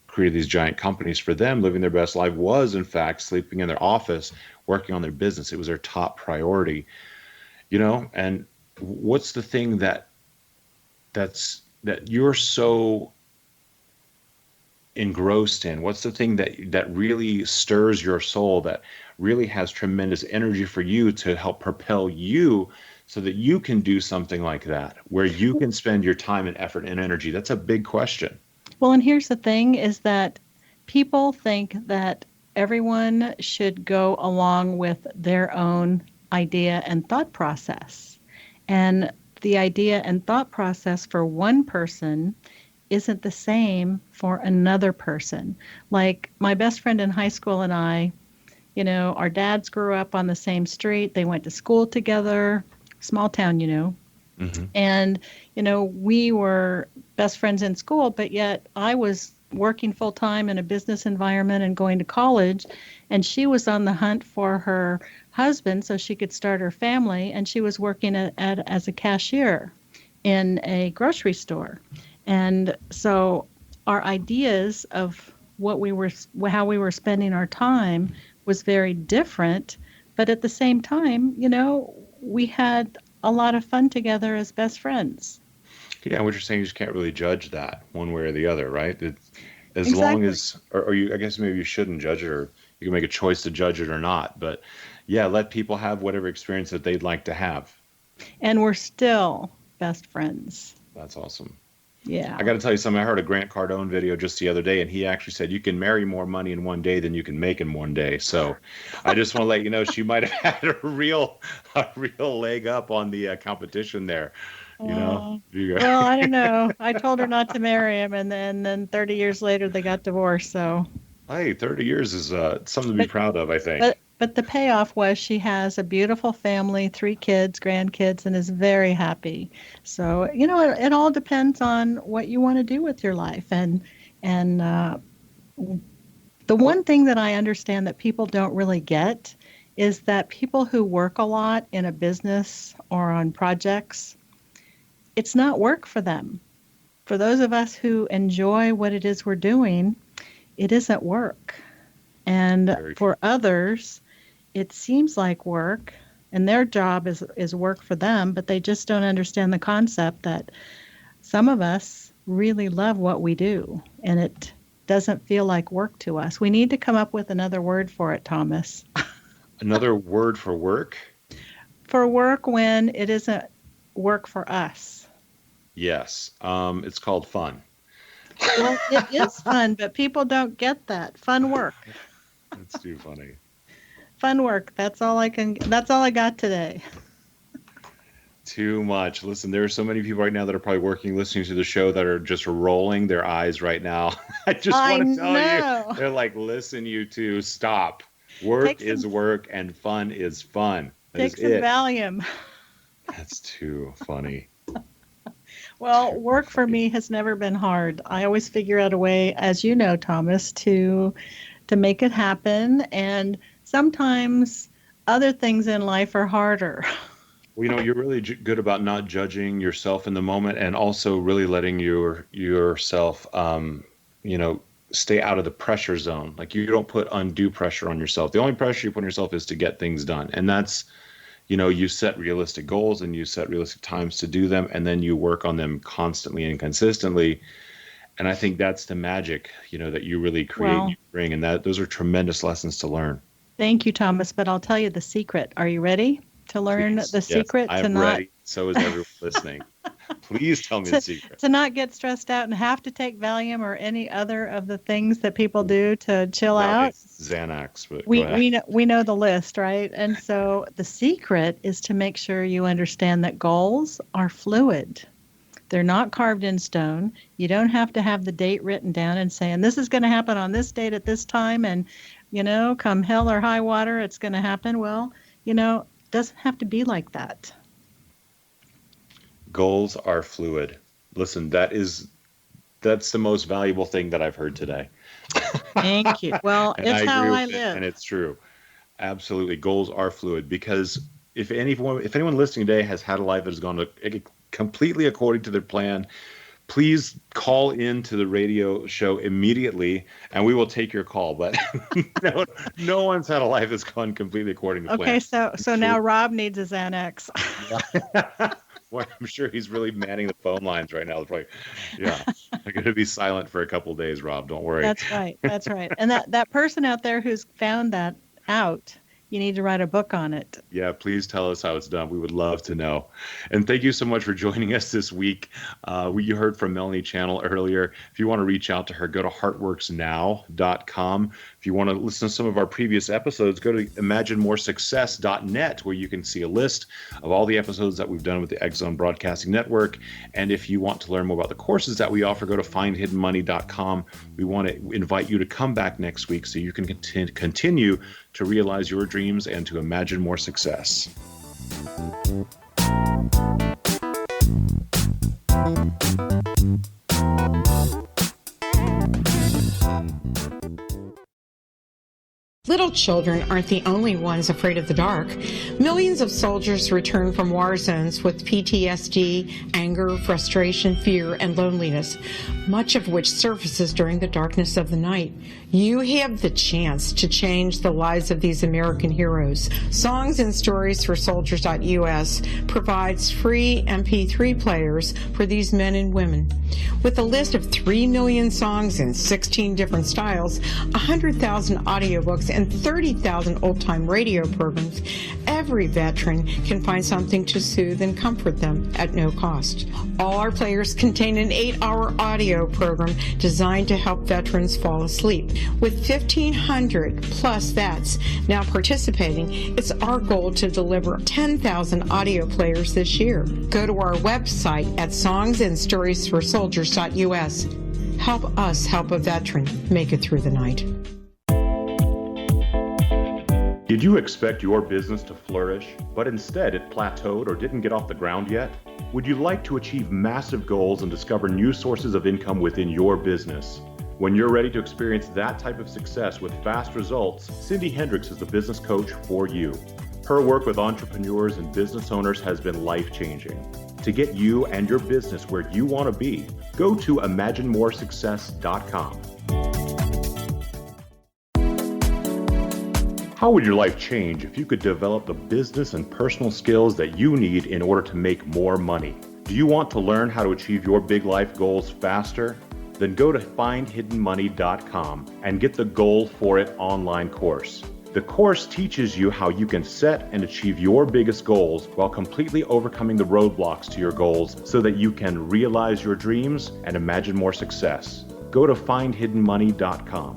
created these giant companies, for them, living their best life was, in fact, sleeping in their office, working on their business. It was their top priority, and what's the thing that you're so engrossed in? What's the thing that really stirs your soul, that really has tremendous energy for you to help propel you so that you can do something like that, where you can spend your time and effort and energy? That's a big question. Well, and here's the thing is that people think that everyone should go along with their own idea and thought process. And the idea and thought process for one person isn't the same for another person. Like my best friend in high school and I, our dads grew up on the same street. They went to school together, small town, Mm-hmm. And, we were best friends in school, but yet I was working full time in a business environment and going to college. And she was on the hunt for her husband so she could start her family. And she was working as a cashier in a grocery store. And so our ideas of how we were spending our time was very different. But at the same time, we had a lot of fun together as best friends. Yeah, what you're saying, you just can't really judge that one way or the other, right? As Exactly. long as, or you, I guess maybe you shouldn't judge it, or You can make a choice to judge it or not. But yeah, let people have whatever experience that they'd like to have. And we're still best friends. That's awesome. Yeah. I got to tell you something. I heard a Grant Cardone video just the other day, and he actually said you can marry more money in one day than you can make in one day. So I just want to let you know she might have had a real leg up on the competition there. You know? Well, I don't know. I told her not to marry him, and then 30 years later they got divorced. So hey, 30 years is something to be proud of, I think. But the payoff was she has a beautiful family, 3 kids, grandkids, and is very happy. So, you know, it all depends on what you want to do with your life. And the one thing that I understand that people don't really get is that people who work a lot in a business or on projects, it's not work for them. For those of us who enjoy what it is we're doing, it isn't work. And for others, it seems like work, and their job is work for them, but they just don't understand the concept that some of us really love what we do, and it doesn't feel like work to us. We need to come up with another word for it, Thomas. Another word for work? For work when it isn't work for us. Yes. It's called fun. Well, it is fun, but people don't get that. Fun work. That's too funny. Fun work. That's all I got today. Too much. Listen, there are so many people right now that are probably listening to the show that are just rolling their eyes right now. I just want to tell you, they're like, listen, you two, stop. Work is work and fun is fun. Take some Valium. That's too funny. Well, work for me has never been hard. I always figure out a way, as you know, Thomas, to make it happen. And sometimes other things in life are harder. Well, you know, you're really good about not judging yourself in the moment, and also really letting yourself, stay out of the pressure zone. Like, you don't put undue pressure on yourself. The only pressure you put on yourself is to get things done. And that's, you set realistic goals and you set realistic times to do them, and then you work on them constantly and consistently. And I think that's the magic, that you really create and you bring. And those are tremendous lessons to learn. Thank you, Thomas. But I'll tell you the secret. Are you ready to learn the secret? I'm ready. So is everyone listening. Please tell me the secret. To not get stressed out and have to take Valium or any other of the things that people do to chill out. Xanax. But we know the list, right? And so the secret is to make sure you understand that goals are fluid. They're not carved in stone. You don't have to have the date written down and saying, this is going to happen on this date at this time, and, come hell or high water, it's going to happen. Well, it doesn't have to be like that. Goals are fluid. Listen, that's the most valuable thing that I've heard today. Thank you. Well, it's how I live. And it's true. Absolutely. Goals are fluid, because if anyone listening today has had a life that has gone completely according to their plan, please call into the radio show immediately and we will take your call. But no one's had a life that's gone completely according to plan. Okay, so now Rob needs his Xanax. Well, I'm sure he's really manning the phone lines right now. They're going to be silent for a couple of days, Rob. Don't worry. That's right. And that person out there who's found that out, you need to write a book on it. Yeah, please tell us how it's done. We would love to know. And thank you so much for joining us this week. You heard from Melanie Channell earlier. If you want to reach out to her, go to heartworksnow.com. If you want to listen to some of our previous episodes, go to imaginemoresuccess.net, where you can see a list of all the episodes that we've done with the X Zone Broadcasting Network. And if you want to learn more about the courses that we offer, go to findhiddenmoney.com. We want to invite you to come back next week so you can continue to realize your dreams and to imagine more success. Little children aren't the only ones afraid of the dark. Millions of soldiers return from war zones with PTSD, anger, frustration, fear, and loneliness, much of which surfaces during the darkness of the night. You have the chance to change the lives of these American heroes. Songs and Stories for Soldiers.us provides free MP3 players for these men and women. With a list of 3 million songs in 16 different styles, 100,000 audiobooks, and 30,000 old-time radio programs, every veteran can find something to soothe and comfort them at no cost. All our players contain an 8-hour audio program designed to help veterans fall asleep. With 1,500 plus vets now participating, it's our goal to deliver 10,000 audio players this year. Go to our website at songsandstoriesforsoldiers.us. Help us help a veteran make it through the night. Did you expect your business to flourish, but instead it plateaued or didn't get off the ground yet? Would you like to achieve massive goals and discover new sources of income within your business? When you're ready to experience that type of success with fast results, Cindy Hendricks is the business coach for you. Her work with entrepreneurs and business owners has been life-changing. To get you and your business where you want to be, go to imaginemoresuccess.com. How would your life change if you could develop the business and personal skills that you need in order to make more money? Do you want to learn how to achieve your big life goals faster? Then go to findhiddenmoney.com and get the Goal for It online course. The course teaches you how you can set and achieve your biggest goals while completely overcoming the roadblocks to your goals so that you can realize your dreams and imagine more success. Go to findhiddenmoney.com.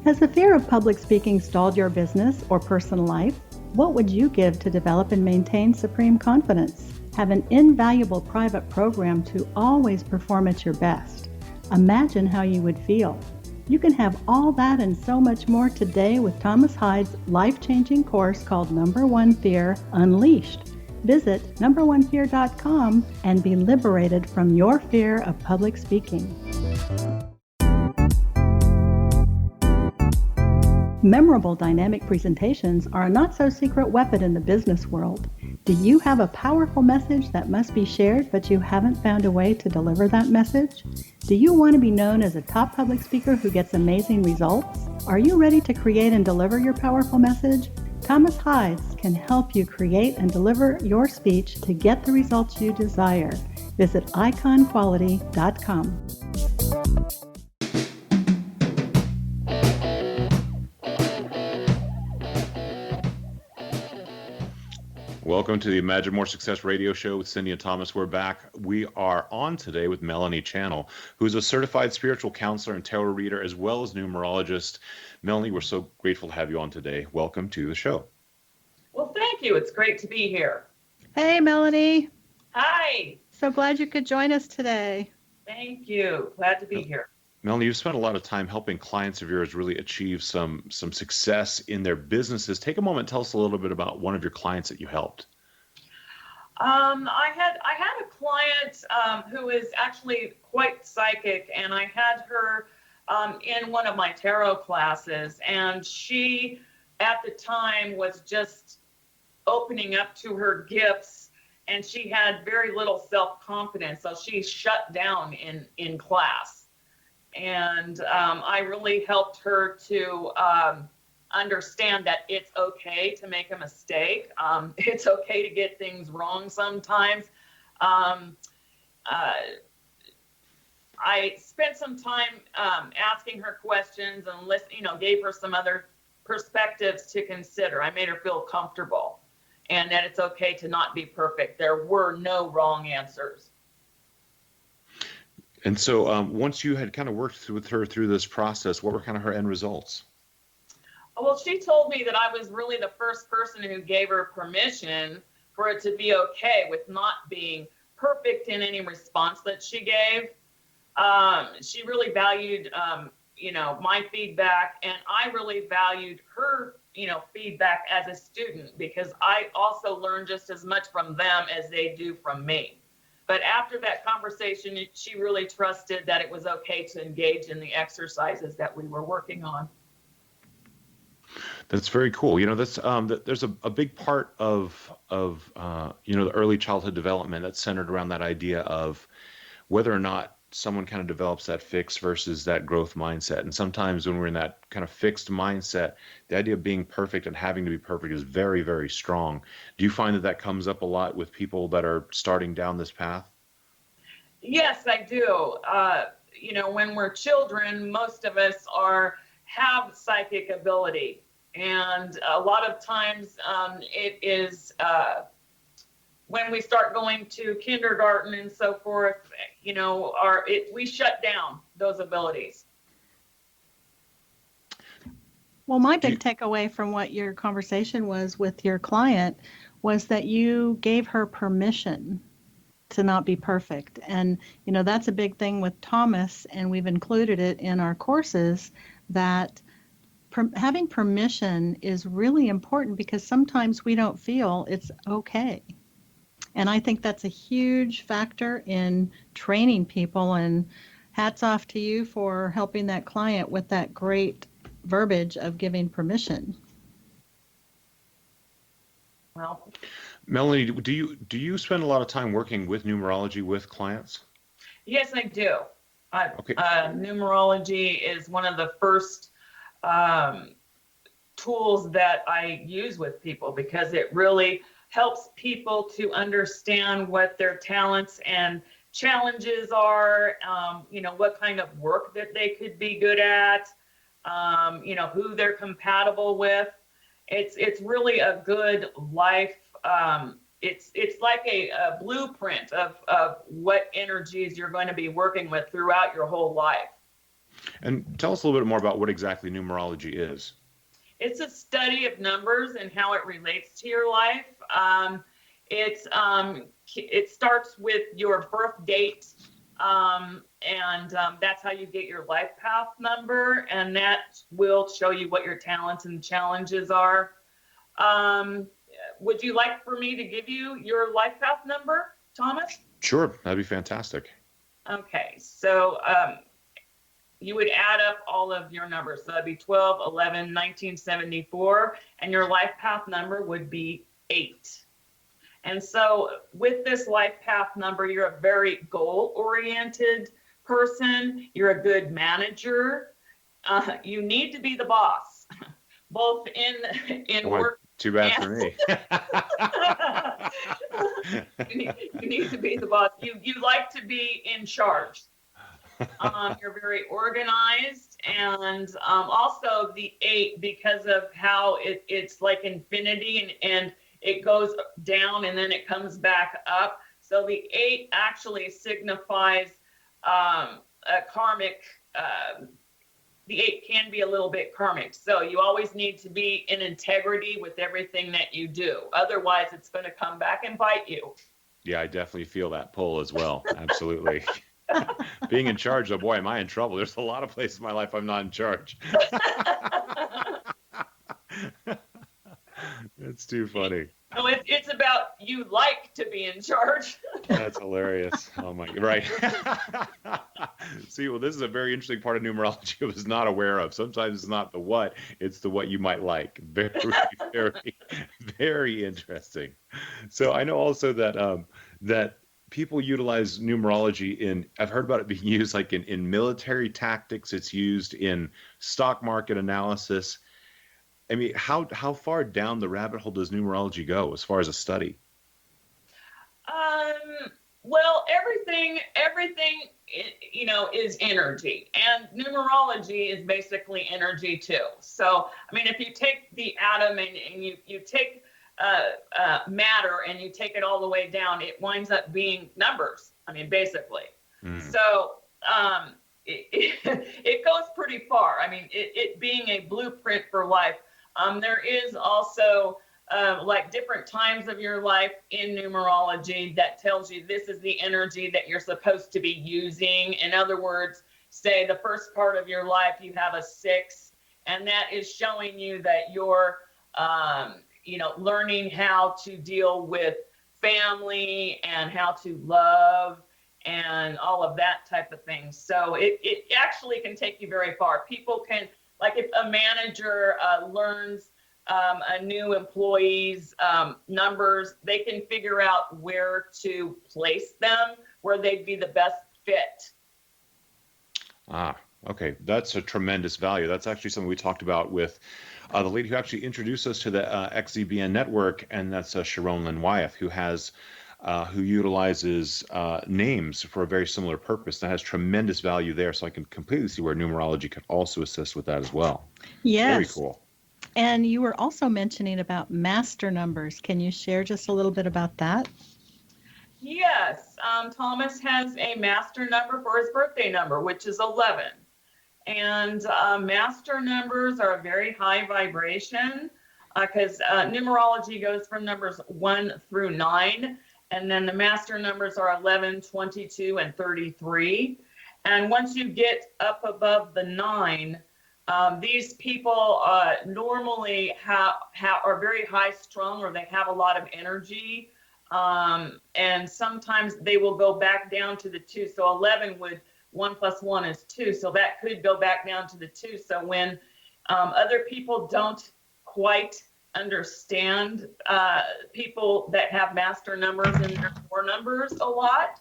Has the fear of public speaking stalled your business or personal life? What would you give to develop and maintain supreme confidence? Have an invaluable private program to always perform at your best. Imagine how you would feel. You can have all that and so much more today with Thomas Hyde's life-changing course called Number One Fear Unleashed. Visit numberonefear.com and be liberated from your fear of public speaking. Memorable dynamic presentations are a not-so-secret weapon in the business world. Do you have a powerful message that must be shared, but you haven't found a way to deliver that message? Do you want to be known as a top public speaker who gets amazing results? Are you ready to create and deliver your powerful message? Thomas Hyde can help you create and deliver your speech to get the results you desire. Visit iconquality.com. Welcome to the Imagine More Success radio show with Cindy and Thomas. We're back. We are on today with Melanie Channell, who's a certified spiritual counselor and tarot reader, as well as numerologist. Melanie, we're so grateful to have you on today. Welcome to the show. Well, thank you. It's great to be here. Hey, Melanie. Hi. So glad you could join us today. Thank you. Glad to be here. Melanie, you've spent a lot of time helping clients of yours really achieve some success in their businesses. Take a moment and tell us a little bit about one of your clients that you helped. I had a client who is actually quite psychic, and I had her in one of my tarot classes, and she at the time was just opening up to her gifts, and she had very little self-confidence, so she shut down in class. And I really helped her to understand that it's okay to make a mistake. It's okay to get things wrong sometimes. I spent some time asking her questions and gave her some other perspectives to consider. I made her feel comfortable and that it's okay to not be perfect. There were no wrong answers. And so once you had kind of worked with her through this process, what were kind of her end results? Well, she told me that I was really the first person who gave her permission for it to be okay with not being perfect in any response that she gave. She really valued, my feedback, and I really valued her, feedback as a student, because I also learn just as much from them as they do from me. But after that conversation, she really trusted that it was okay to engage in the exercises that we were working on. That's very cool. That's there's a big part of the early childhood development that's centered around that idea of whether or not someone kind of develops that fixed versus that growth mindset. And sometimes when we're in that kind of fixed mindset, the idea of being perfect and having to be perfect is very, very strong. Do you find that comes up a lot with people that are starting down this path? Yes, I do. when we're children, most of us have psychic ability. And a lot of times it is when we start going to kindergarten and so forth, we shut down those abilities. Well, my big takeaway from what your conversation was with your client was that you gave her permission to not be perfect. And, that's a big thing with Thomas, and we've included it in our courses, that having permission is really important because sometimes we don't feel it's okay. And I think that's a huge factor in training people, and hats off to you for helping that client with that great verbiage of giving permission. Well, Melanie, do you spend a lot of time working with numerology with clients? Yes, I do. Okay. Numerology is one of the first tools that I use with people because it really helps people to understand what their talents and challenges are, what kind of work that they could be good at, who they're compatible with. It's really a good life. It's like a blueprint of what energies you're going to be working with throughout your whole life. And tell us a little bit more about what exactly numerology is. It's a study of numbers and how it relates to your life. It starts with your birth date, and that's how you get your life path number, and that will show you what your talents and challenges are. Would you like for me to give you your life path number, Thomas? Sure, that'd be fantastic. Okay, so you would add up all of your numbers. So that'd be 12, 11, 1974, and your life path number would be 8. And so with this life path number, you're a very goal-oriented person. You're a good manager. You need to be the boss, both in work. Too bad for me. You need to be the boss. You like to be in charge. You're very organized, and also the 8, because of how it's like infinity and it goes down and then it comes back up. So the 8 actually signifies a karmic. The 8 can be a little bit karmic. So you always need to be in integrity with everything that you do. Otherwise, it's going to come back and bite you. Yeah, I definitely feel that pull as well. Absolutely. Being in charge, though, boy, am I in trouble. There's a lot of places in my life I'm not in charge. It's too funny. No, it's about you like to be in charge. That's hilarious. Oh my, right. See, well, this is a very interesting part of numerology I was not aware of. Sometimes it's not the what, it's the what you might like. Very, very, very interesting. So I know also that that people utilize numerology I've heard about it being used like in military tactics. It's used in stock market analysis. I mean, how far down the rabbit hole does numerology go as far as a study? Well, everything, is energy, and numerology is basically energy too. So, I mean, if you take the atom and you take matter and you take it all the way down, it winds up being numbers. I mean, basically. So, it goes pretty far. I mean, it being a blueprint for life. There is also like different times of your life in numerology that tells you this is the energy that you're supposed to be using. In other words, say the first part of your life, you have a 6, and that is showing you that you're, learning how to deal with family and how to love and all of that type of thing. So it actually can take you very far. People can, like if a manager learns a new employee's numbers, they can figure out where to place them, where they'd be the best fit. Ah, okay. That's a tremendous value. That's actually something we talked about with the lady who actually introduced us to the XZBN network, and that's Sharon Lynn Wyeth, who has who utilizes names for a very similar purpose. That has tremendous value there. So I can completely see where numerology can also assist with that as well. Yes. Very cool. And you were also mentioning about master numbers. Can you share just a little bit about that? Yes, Thomas has a master number for his birthday number, which is 11. And master numbers are a very high vibration because numerology goes from numbers 1 through 9. And then the master numbers are 11, 22, and 33. And once you get up above the 9, these people normally are very high strung, or they have a lot of energy. And sometimes they will go back down to the 2. So 11 would, 1 plus 1 is 2. So that could go back down to the 2. So when other people don't quite understand people that have master numbers and their core numbers a lot,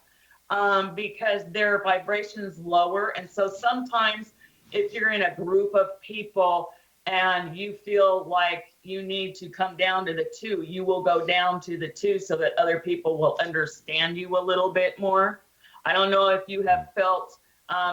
because their vibration is lower. And so sometimes if you're in a group of people and you feel like you need to come down to the 2, you will go down to the 2 so that other people will understand you a little bit more. I don't know if you have felt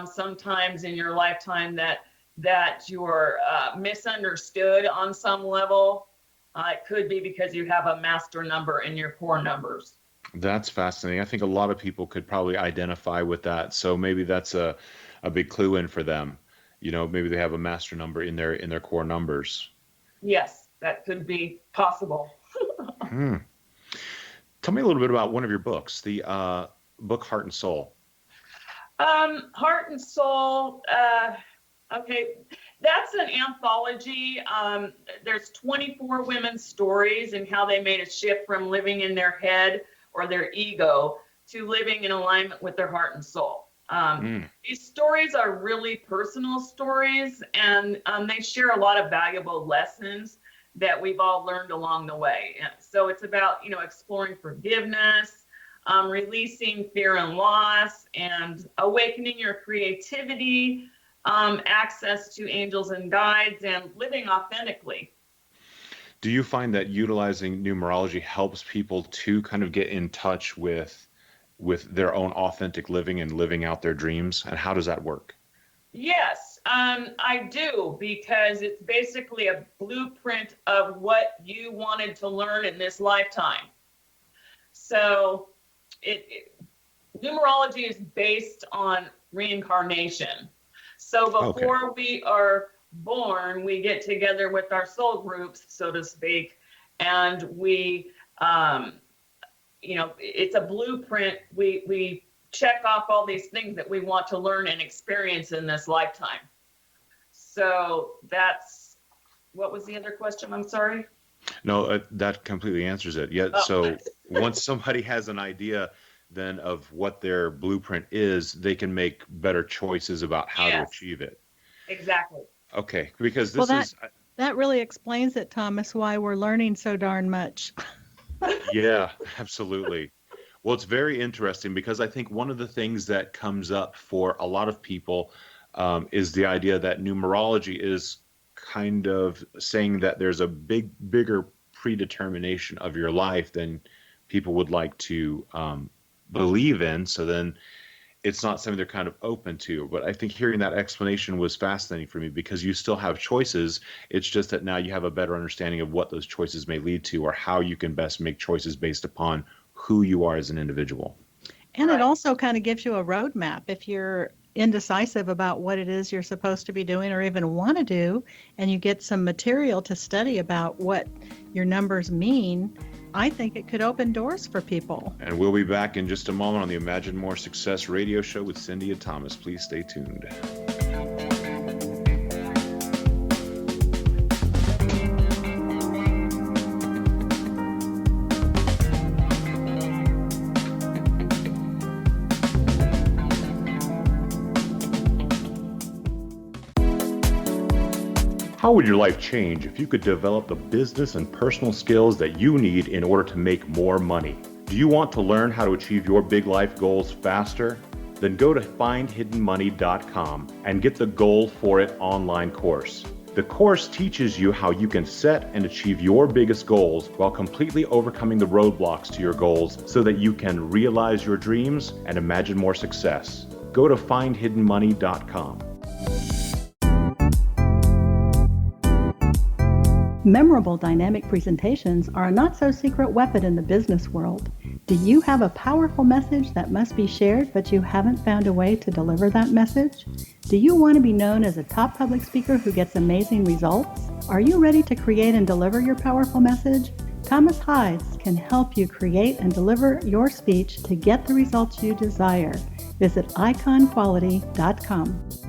sometimes in your lifetime that you're misunderstood on some level. It could be because you have a master number in your core numbers. That's fascinating. I think a lot of people could probably identify with that. So maybe that's a big clue in for them. You know, maybe they have a master number in their core numbers. Yes, that could be possible. Tell me a little bit about one of your books, the book Heart and Soul. Heart and Soul, okay, that's an anthology. There's 24 women's stories and how they made a shift from living in their head or their ego to living in alignment with their heart and soul. These stories are really personal stories, and they share a lot of valuable lessons that we've all learned along the way. And so it's about, exploring forgiveness, releasing fear and loss, and awakening your creativity, access to angels and guides, and living authentically. Do you find that utilizing numerology helps people to kind of get in touch with their own authentic living and living out their dreams? And how does that work? Yes, I do, because it's basically a blueprint of what you wanted to learn in this lifetime. So numerology is based on reincarnation. So before we are born, we get together with our soul groups, so to speak, and we, it's a blueprint. We check off all these things that we want to learn and experience in this lifetime. So what was the other question? I'm sorry. No, that completely answers it. Yeah. So once somebody has an idea then of what their blueprint is, they can make better choices about how to achieve it. Exactly. Okay, because that really explains it, Thomas, why we're learning so darn much. Yeah, absolutely. Well, it's very interesting because I think one of the things that comes up for a lot of people is the idea that numerology is kind of saying that there's a bigger predetermination of your life than people would like to believe in. So then it's not something they're kind of open to. But I think hearing that explanation was fascinating for me because you still have choices. It's just that now you have a better understanding of what those choices may lead to or how you can best make choices based upon who you are as an individual. And it also kind of gives you a roadmap if you're indecisive about what it is you're supposed to be doing or even want to do, and you get some material to study about what your numbers mean. I think it could open doors for people. And we'll be back in just a moment on the Imagine More Success radio show with Cindy and Thomas. Please stay tuned. How would your life change if you could develop the business and personal skills that you need in order to make more money? Do you want to learn how to achieve your big life goals faster? Then go to findhiddenmoney.com and get the Goal for It online course. The course teaches you how you can set and achieve your biggest goals while completely overcoming the roadblocks to your goals so that you can realize your dreams and imagine more success. Go to findhiddenmoney.com. Memorable dynamic presentations are a not-so-secret weapon in the business world. Do you have a powerful message that must be shared, but you haven't found a way to deliver that message? Do you want to be known as a top public speaker who gets amazing results? Are you ready to create and deliver your powerful message? Thomas Hides can help you create and deliver your speech to get the results you desire. Visit iconquality.com.